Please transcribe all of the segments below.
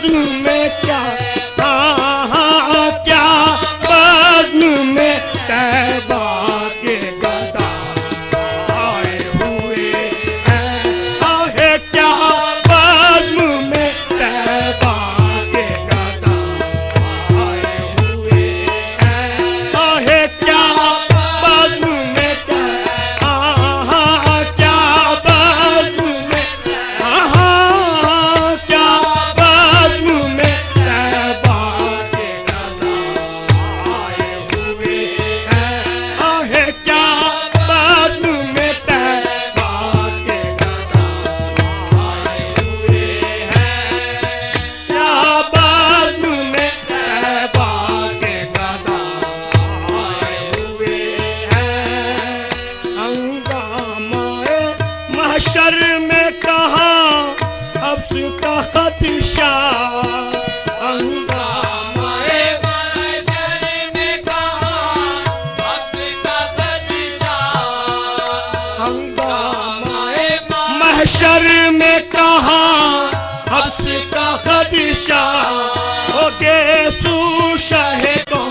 बज़्म में क्या, हाँ हाँ क्या बज़्म में तैबा के गदा आए हुए हैं। आहे क्या बज़्म में तैबा के गदा आए हुए हैं। आहे क्या बज़्म में महशर में कहा हब्स का खदशा, हंगामाए महशर में कहा हब्स का खदशा। हंगामाए महशर में कहा हब्स का खदशा। ओ गेसू शहे को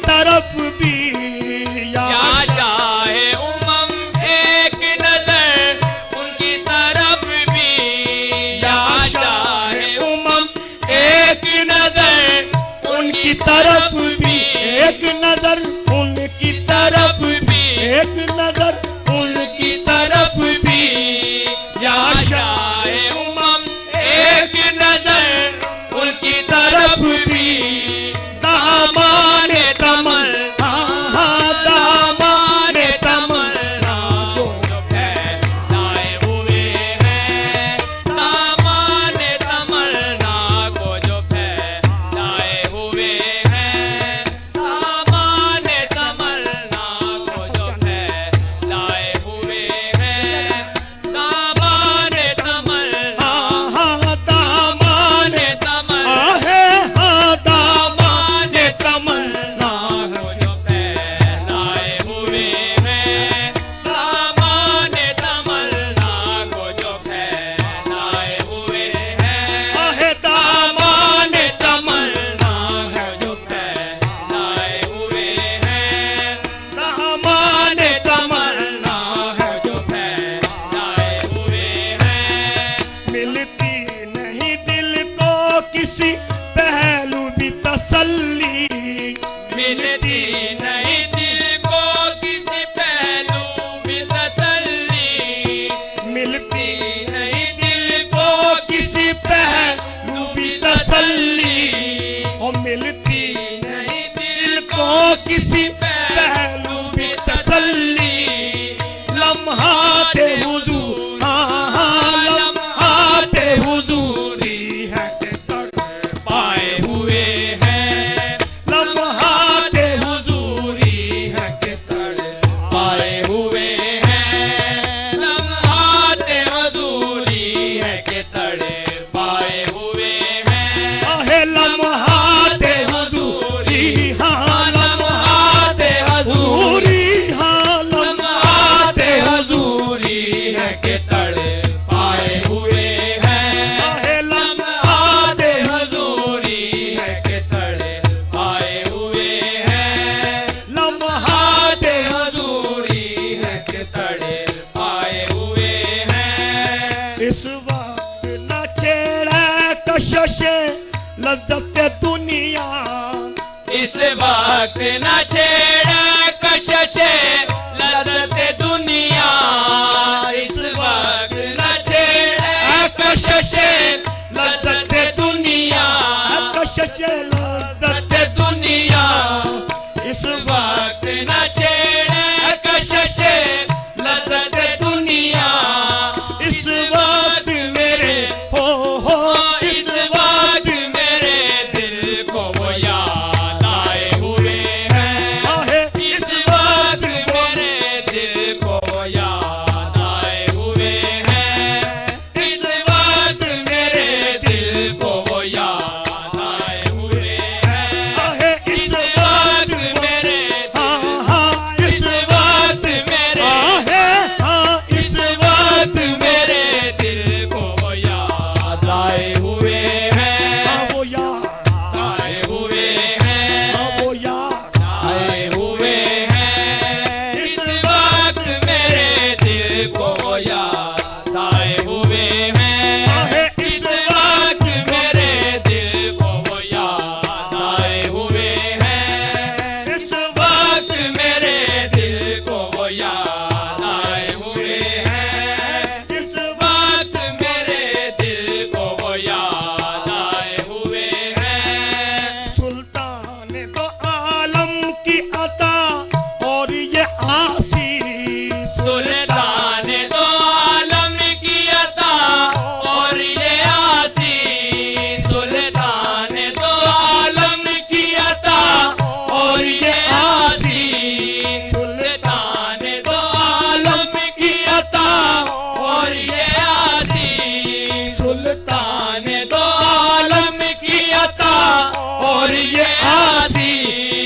तरफ भी या शाहे उमम एक नजर उनकी तरफ भी, या शाहे उमम एक नजर उनकी तरफ भी, एक नजर उनकी तरफ भी, एक नजर उनकी तरफ भी, या शाहे उमम एक नजर उनकी तरफ भी, दामाने तमल, हाँ दामाने तमन्ना जो फैलाए हुए हैं, दामाने तमन्ना को जो फैलाए हुए हैं, दामाने तमन्ना को जो फैलाए हुए हैं, दामाने तमन्ना, हाँ दामाने तमन्ना आहे, हाँ दामाने तमन्ना को जो फैलाए हुए हैं, दामाने तमन्ना को जो फैलाए हुए हैं, आहे दामाने तमन्ना है जो फैलाए हुए हैं, दामाने तमन्ना है जो फैलाए हुए हैं। मिलती नहीं दिल को किसी पहलू भी तसल्ली, मिलती नहीं दिल को किसी पहलू भी तसल्ली, मिलती नहीं दिल को किसी पहलू भी तसल्ली, और मिलती नहीं दिल को किसी पहलू भी तसल्ली, लम्हाते हुजूर, हाँ लम्हाते हुजूरी है के पाए हुए हैं, लम्हाते हुजूरी है के पाए हुए हैं, लम्हाते हजूरी है के तड़े पाए हुए हैं, आहे लम्हाते हुजूरी, हाँ लम्हाते हुजूरी, हाँ लम्हाते हुजूरी है के तड़े पाए हुए हैं, आहे लम्हाते हजूरी है के तड़े पाए हुए हैं, लम्हाते हजूरी है के तड़े पाए हुए हैं। इस वक्त न छेड़ा कशशे लज्जत दुनिया, इस वक्त न छेड़ा कशशे लज्जत दुनिया, इस वक्त न छेड़ा कशशे लज्जत दुनिया, कशशे लज्जत दुनिया, इस वक्त न छेड़ा कशशे लज्जत दुनिया, इस वक्त मेरे हो इस वक्त मेरे दिल को वो याद आए हुए हैं, आहे इस वक्त मेरे दिल को वो याद आए हुए हैं, इस वक्त मेरे दिल को वो याद आए हुए हैं, आहे इस वक्त मेरे हाँ हाँ इस वक्त मेरे आहे हाँ इस वक्त मेरे दिल को वो याद आए हुए हैं, हाँ वो याद आए हुए हैं, हाँ वो याद आए हुए हैं, इस वक्त मेरे दिल को वो याद आए हुए हैं, आहे इस वक्त मेरे दिल को वो याद आए हुए हैं, इस वक्त मेरे दिल को वो याद आए हुए हैं, इस वक्त मेरे दिल को वो याद आए हुए हैं। सुल्तान दो आलम की अता और ये आसी, सुल्तान दो आलम की अता और ये आसी, सुल्तान दो आलम की अता और ये आसी, सुल्तान दो आलम की अता और ये आसी, सुल्तान दो आलम की अता और ये आसी,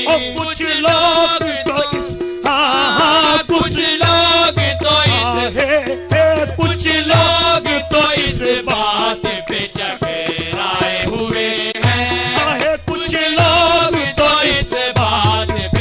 और कुछ लोग तो इस हाँ हाँ कुछ लोग तो इस कुछ लोग तो इस बात पे चकराए हुए हैं, आहे कुछ कुछ लोग तो इस बात पे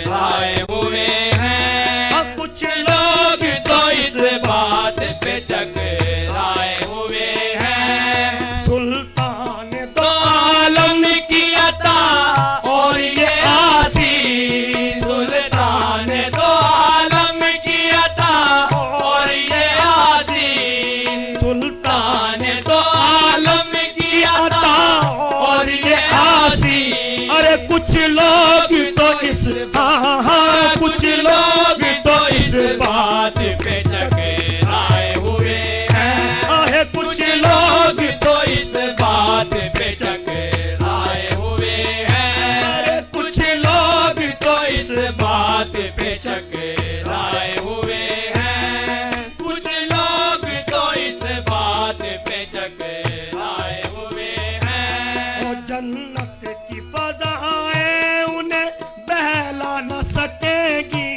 टकराए हुए हैं। कुछ लोग तो इस बात पे चकराए हुए हैं। सुल्तान तो आलम की अता और ये आसी, सुल्तान तो आलम की अता और ये आसी, सुल्तान सुल्तान तो आलम की अता और ये आसी। अरे कुछ लोग तो इस कुछ लोग तो इस बात पे चकराए हुए हैं। अरे कुछ लोग तो इस बात पे चकराए हुए हैं। कुछ लोग तो इस बात पे चकराए हुए हैं। कुछ लोग तो इस बात पे चकराए हुए हैं। वो जन्नत की फज़ाएं उन्हें बहला न सकेगी।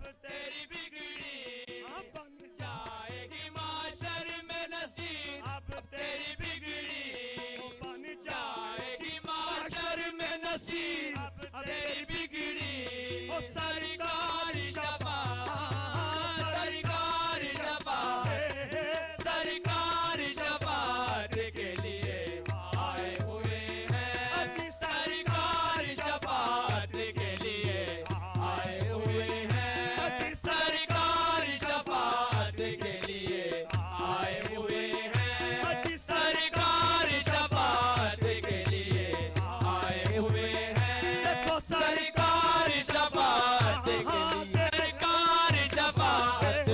तेरी बिगड़ी बन जाएगी माशर में नसीब, अब तेरी बिगड़ी बन जाएगी माशर में नसीब, तेरी बिगड़ी ओ सरकारी शफाअत, सरकारी शफाअत, सरकारी शफाअत के लिए आए हुए हैं, सरकारी शफाअत के लिए आए हुए हैं, सरकारी शफाअत के लिए आए हुए हैं, सरकारी शफाअत के लिए आए हुए हैं, देखो सरकारी शफाअत के लिए, सरकारी शफाअत,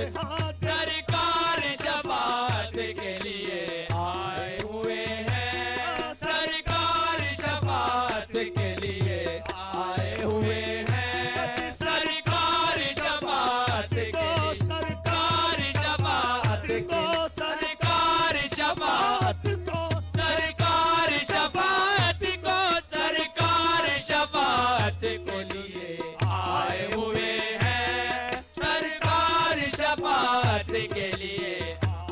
सरकारी शफाअत के लिए आए हुए हैं, सरकारी शफाअत के लिए आए हुए हैं, सरकारी शफाअत के लिए, सरकारी शफाअत के, सरकारी शफाअत, सरकारी शफाअत को, सरकारी शफाअत के लिए आए हुए हैं, सरकारी शफाअत के लिए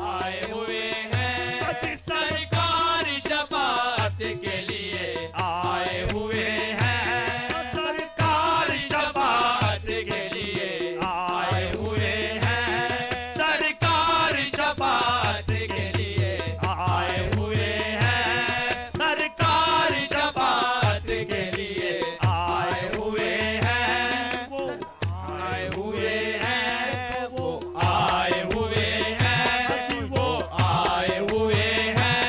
आए हुए हैं, सरकारी शफाअत के लिए आए हुए हैं, सरकारी शफाअत के लिए आए हुए हैं, सरकारी शफाअत के लिए आए हुए हैं, सरकारी शफाअत के लिए आए हुए हैं, आए हुए हैं, वो आए हुए हैं, वो आए हुए हैं,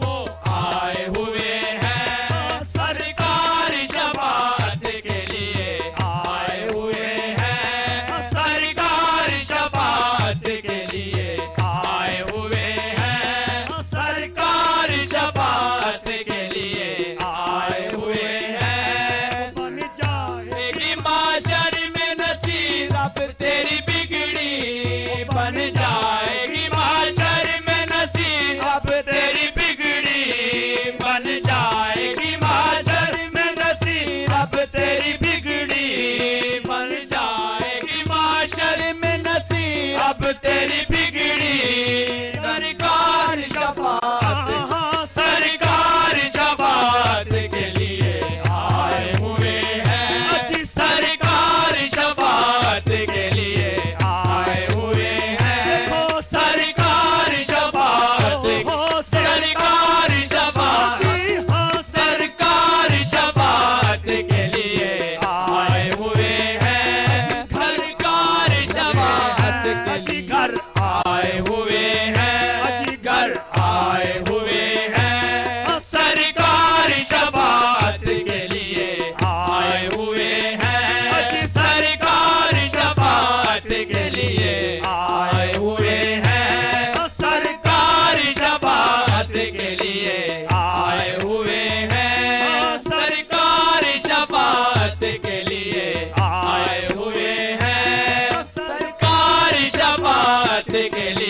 वो आए हुए हैं, सरकारी शफाअत के लिए आए हुए हैं, सरकारी शफाअत के लिए आए हुए हैं, सरकारी शफाअत के लिए आए हुए हैं, बन जाएगी माशर में नसीब, अब तेरी बिगड़ी बन जाएगी माशर में नसीब, अब तेरी बिगड़ी बन जाएगी माशर में नसीब, अब तेरी बिगड़ी बन जाएगी माशर में नसीब, अब तेरी बिगड़ी सरकारी शफाअत, सरकारी शफाअत के लिए आए हुए हैं, सरकारी शफाअत के लिए आए हुए हैं, सरकारी शफाअत, सरकारी शफाअत, सरकारी शफाअत के लिए आए हुए हैं, सरकारी शफाअत के लिए घर आए हुए हैं, घर आए हुए हैं, सरकारी शफाअत के लिए आए हुए हैं, सरकारी शफाअत के लिए आए हुए हैं, सरकारी शफाअत के लिए आए हुए हैं, सरकारी शफाअत के लिए आए हुए हैं, सरकारी शफाअत के लिए